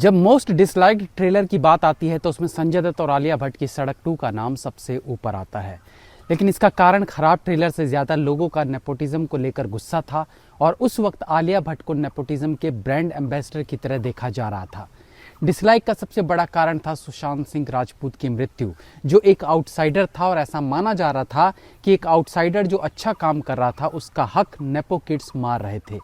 जब most disliked trailer की बात आती है तो उसमें संजय दत्त और आलिया भट्ट की सड़क 2 का नाम सबसे ऊपर आता है। लेकिन इसका कारण खराब ट्रेलर से ज़्यादा लोगों का नेपोटिज्म को लेकर गुस्सा था और उस वक्त आलिया भट्ट को नेपोटिज्म के ब्रांड एम्बेसडर की तरह देखा जा रहा था। डिसलाइक का सबसे बड़ा कारण था सुशांत सिंह राजपूत की मृत्यु, जो एक आउटसाइडर था और ऐसा माना जा रहा था कि एक आउटसाइडर जो अच्छा काम कर रहा था उसका हक नेपो किड्स मार रहे थे।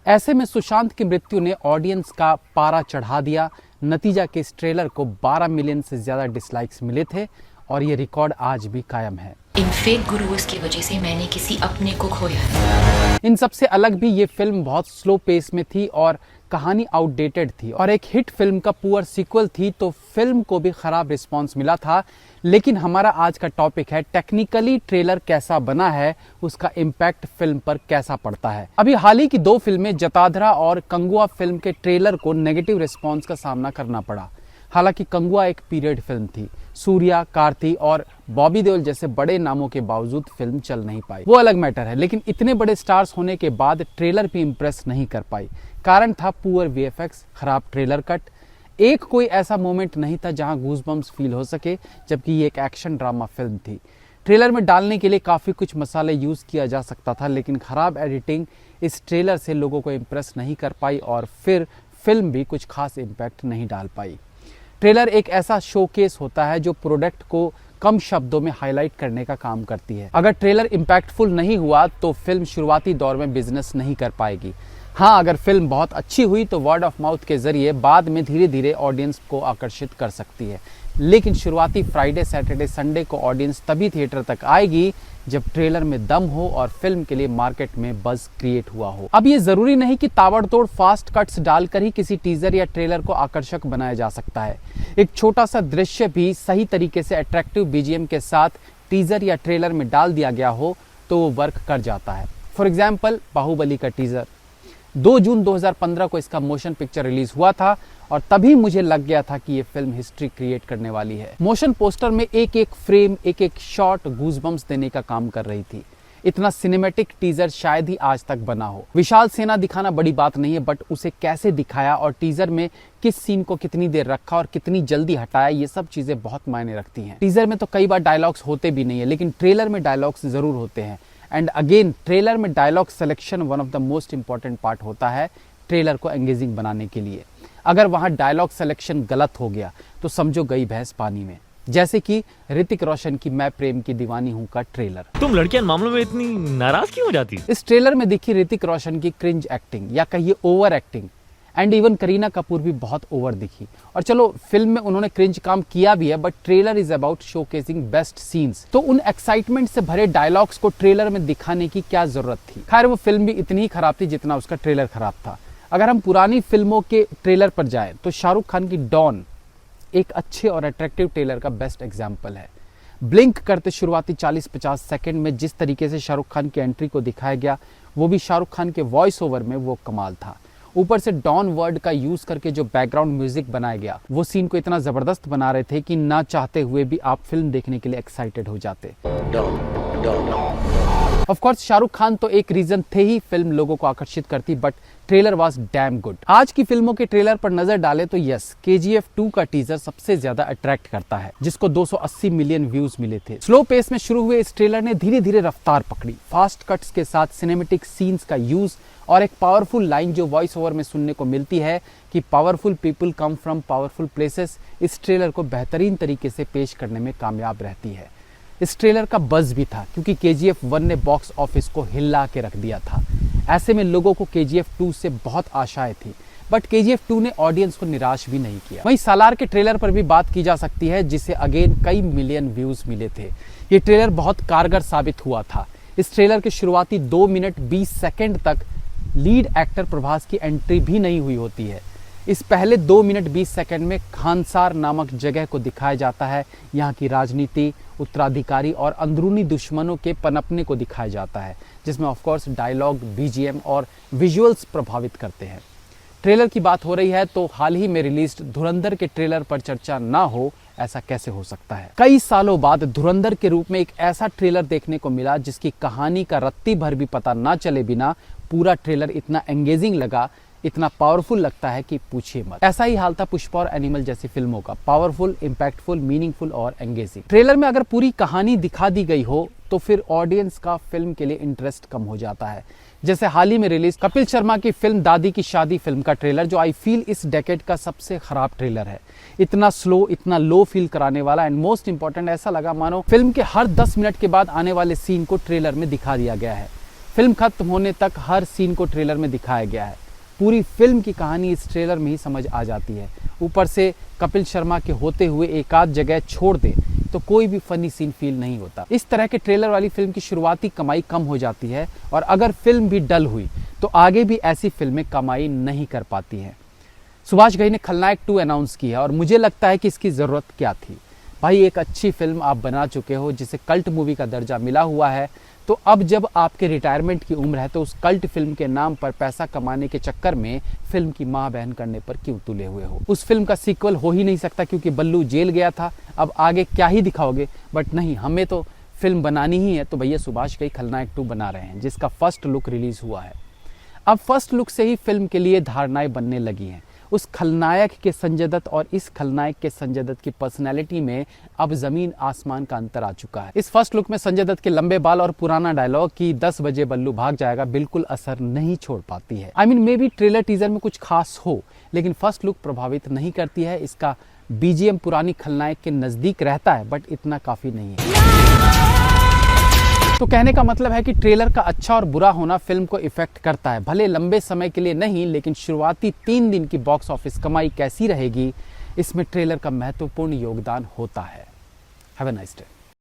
ऐसे में सुशांत की मृत्यु ने ऑडियंस का पारा चढ़ा दिया। नतीजा के इस ट्रेलर को 12 मिलियन से ज्यादा डिसलाइक्स मिले थे और ये रिकॉर्ड आज भी कायम है। इन फेक गुरुओं की वजह से मैंने किसी अपने को खोया। इन सबसे अलग भी ये फिल्म बहुत स्लो पेस में थी और कहानी आउटडेटेड थी और एक हिट फिल्म का पुअर सीक्वल थी, तो फिल्म को भी खराब रिस्पांस मिला था। लेकिन हमारा आज का टॉपिक है टेक्निकली ट्रेलर कैसा बना है, उसका इम्पैक्ट फिल्म पर कैसा पड़ता है। अभी हाल ही की 2 फिल्में जताधरा और कंगुआ फिल्म के ट्रेलर को नेगेटिव रिस्पांस का सामना करना पड़ा। हालांकि कंगुआ एक पीरियड फिल्म थी, सूर्या, कार्ति और बॉबी देओल जैसे बड़े नामों के बावजूद फिल्म चल नहीं पाई, वो अलग मैटर है। लेकिन इतने बड़े स्टार्स होने के बाद ट्रेलर भी इम्प्रेस नहीं कर पाई। कारण था पुअर वीएफएक्स, खराब ट्रेलर कट। एक कोई ऐसा मोमेंट नहीं था जहां गूज़बम्प्स फील हो सके, जबकि ये एक एक्शन ड्रामा फिल्म थी। ट्रेलर में डालने के लिए काफ़ी कुछ मसाले यूज़ किया जा सकता था, लेकिन खराब एडिटिंग इस ट्रेलर से लोगों को इम्प्रेस नहीं कर पाई और फिर फिल्म भी कुछ खास इम्पैक्ट नहीं डाल पाई। ट्रेलर एक ऐसा शोकेस होता है जो प्रोडक्ट को कम शब्दों में हाईलाइट करने का काम करती है। अगर ट्रेलर इम्पैक्टफुल नहीं हुआ तो फिल्म शुरुआती दौर में बिजनेस नहीं कर पाएगी। हाँ, अगर फिल्म बहुत अच्छी हुई तो वर्ड ऑफ माउथ के जरिए बाद में धीरे धीरे ऑडियंस को आकर्षित कर सकती है। लेकिन शुरुआती फ्राइडे, सैटरडे, संडे को ऑडियंस तभी थिएटर तक आएगी जब ट्रेलर में दम हो और फिल्म के लिए मार्केट में बज़ क्रिएट हुआ हो। अब ये जरूरी नहीं कि ताबड़तोड़ फास्ट कट्स डालकर ही किसी टीजर या ट्रेलर को आकर्षक बनाया जा सकता है। एक छोटा सा दृश्य भी सही तरीके से अट्रैक्टिव बीजीएम के साथ टीजर या ट्रेलर में डाल दिया गया हो तो वो वर्क कर जाता है। फॉर एग्जाम्पल, बाहुबली का टीजर 2 जून 2015 को इसका मोशन पिक्चर रिलीज हुआ था और तभी मुझे लग गया था कि ये फिल्म हिस्ट्री क्रिएट करने वाली है। मोशन पोस्टर में एक एक फ्रेम, एक एक शॉट गूज़बम्प्स देने का काम कर रही थी। इतना सिनेमैटिक टीजर शायद ही आज तक बना हो। विशाल सेना दिखाना बड़ी बात नहीं है, बट उसे कैसे दिखाया और टीजर में किस सीन को कितनी देर रखा और कितनी जल्दी हटाया, ये सब चीजें बहुत मायने रखती हैं। टीजर में तो कई बार डायलॉग्स होते भी नहीं है, लेकिन ट्रेलर में डायलॉग्स जरूर होते हैं। एंड अगेन, ट्रेलर में dialogue selection one of the most important part होता है ट्रेलर को एंगेजिंग बनाने के लिए। अगर वहां डायलॉग सिलेक्शन गलत हो गया तो समझो गई भैंस पानी में। जैसे कि ऋतिक रोशन की मैं प्रेम की दीवानी हूं का ट्रेलर। तुम लड़कियां मामलों में इतनी नाराज क्यों हो जाती? इस ट्रेलर में दिखी ऋतिक रोशन की क्रिंज एक्टिंग या कहिए over acting, and even Kareena Kapoor भी बहुत ओवर दिखी। और चलो, फिल्म में उन्होंने क्रिंज काम किया भी है, but trailer is about showcasing best scenes, तो उन एक्साइटमेंट से भरे डायलॉग्स को ट्रेलर में दिखाने की क्या जरूरत थी। खैर, वो फिल्म भी इतनी ही खराब थी जितना उसका ट्रेलर खराब था। अगर हम पुरानी फिल्मों के ट्रेलर पर जाएं तो शाहरुख खान की डॉन एक अच्छे और अट्रैक्टिव ट्रेलर का बेस्ट एग्जाम्पल है। ब्लिंक करते शुरुआती 40-50 सेकंड में जिस तरीके से शाहरुख खान की एंट्री को दिखाया गया, वो भी शाहरुख खान के वॉइस ओवर में वो कमाल था। ऊपर से डॉन वर्ड का यूज करके जो बैकग्राउंड म्यूजिक बनाया गया, वो सीन को इतना जबरदस्त बना रहे थे कि ना चाहते हुए भी आप फिल्म देखने के लिए एक्साइटेड हो जाते। ऑफ कोर्स शाहरुख खान तो एक रीजन थे ही फिल्म लोगों को आकर्षित करती, but trailer was damn good. आज की फिल्मों के ट्रेलर पर नजर डाले तो यस, केजीएफ 2 का टीजर सबसे ज्यादा अट्रैक्ट करता है, जिसको 280 मिलियन व्यूज मिले थे। स्लो पेस में शुरू हुए इस ट्रेलर ने धीरे धीरे रफ्तार पकड़ी। फास्ट कट्स के साथ सिनेमेटिक सीन्स का यूज और एक पावरफुल लाइन जो वॉइस ओवर में सुनने को मिलती है कि powerful people come from powerful places, इस ट्रेलर को बेहतरीन तरीके से पेश करने में कामयाब रहती है। इस ट्रेलर का बज़ भी था क्योंकि केजीएफ 1 ने बॉक्स ऑफिस को हिला के रख दिया था। ऐसे में लोगों को केजीएफ 2 से बहुत आशाएं थी, बट केजीएफ 2 ने ऑडियंस को निराश भी नहीं किया। वहीं सालार के ट्रेलर पर भी बात की जा सकती है, जिसे अगेन कई मिलियन व्यूज मिले थे। ये ट्रेलर बहुत कारगर साबित हुआ था। इस ट्रेलर के शुरुआती 2 मिनट 20 सेकेंड तक लीड एक्टर प्रभास की एंट्री भी नहीं हुई होती है। इस पहले 2 मिनट 20 सेकंड में खानसार नामक जगह को दिखाया जाता है। यहाँ की राजनीति, उत्तराधिकारी और अंदरूनी दुश्मनों के पनपने को दिखाया जाता है, जिसमें ऑफ कोर्स डायलॉग, बीजीएम और विजुअल्स प्रभावित करते हैं। ट्रेलर की बात हो रही है तो हाल ही में रिलीज्ड धुरंधर के ट्रेलर पर चर्चा ना हो, ऐसा कैसे हो सकता है। कई सालों बाद धुरंधर के रूप में एक ऐसा ट्रेलर देखने को मिला जिसकी कहानी का रत्ती भर भी पता ना चले बिना पूरा ट्रेलर इतना एंगेजिंग लगा इतना पावरफुल लगता है कि पूछिए मत। ऐसा ही हाल था पुष्पा और एनिमल जैसी फिल्मों का, पावरफुल, इम्पैक्टफुल, मीनिंगफुल और एंगेजिंग। ट्रेलर में अगर पूरी कहानी दिखा दी गई हो तो फिर ऑडियंस का फिल्म के लिए इंटरेस्ट कम हो जाता है। जैसे हाल ही में रिलीज कपिल शर्मा की फिल्म दादी की शादी फिल्म का ट्रेलर, जो आई फील इस डेकेड का सबसे खराब ट्रेलर है। इतना स्लो, इतना लो फील कराने वाला, एंड मोस्ट इंपॉर्टेंट ऐसा लगा मानो फिल्म के हर 10 मिनट के बाद आने वाले सीन को ट्रेलर में दिखा दिया गया है। फिल्म खत्म होने तक हर सीन को ट्रेलर में दिखाया गया है। पूरी फिल्म की कहानी इस ट्रेलर में ही समझ आ जाती है। ऊपर से कपिल शर्मा के होते हुए एक आध जगह छोड़ दे तो कोई भी फनी सीन फील नहीं होता। इस तरह के ट्रेलर वाली फिल्म की शुरुआती कमाई कम हो जाती है, और अगर फिल्म भी डल हुई तो आगे भी ऐसी फिल्में कमाई नहीं कर पाती हैं। सुभाष घई ने खलनायक 2 अनाउंस की है, और मुझे लगता है कि इसकी ज़रूरत क्या थी। भाई, एक अच्छी फिल्म आप बना चुके हो जिसे कल्ट मूवी का दर्जा मिला हुआ है, तो अब जब आपके रिटायरमेंट की उम्र है तो उस कल्ट फिल्म के नाम पर पैसा कमाने के चक्कर में फिल्म की मां बहन करने पर क्यों तुले हुए हो। उस फिल्म का सीक्वल हो ही नहीं सकता क्योंकि बल्लू जेल गया था। अब आगे क्या ही दिखाओगे, बट नहीं, हमें तो फिल्म बनानी ही है, तो भैया सुभाष घई खलनायक 2 बना रहे हैं, जिसका फर्स्ट लुक रिलीज हुआ है। अब फर्स्ट लुक से ही फिल्म के लिए धारणाएं बनने लगी हैं। उस खलनायक के संजय दत्त और इस खलनायक के संजय दत्त की पर्सनैलिटी में अब जमीन आसमान का अंतर आ चुका है। इस फर्स्ट लुक में संजय दत्त के लंबे बाल और पुराना डायलॉग कि 10 बजे बल्लू भाग जाएगा बिल्कुल असर नहीं छोड़ पाती है। I mean may be trailer teaser में कुछ खास हो, लेकिन फर्स्ट लुक प्रभावित नहीं करती है। इसका बीजीएम पुरानी खलनायक के नजदीक रहता है, बट इतना काफी नहीं है। तो कहने का मतलब है कि ट्रेलर का अच्छा और बुरा होना फिल्म को इफेक्ट करता है, भले लंबे समय के लिए नहीं, लेकिन शुरुआती 3 दिन की बॉक्स ऑफिस कमाई कैसी रहेगी, इसमें ट्रेलर का महत्वपूर्ण योगदान होता है। Have a nice day.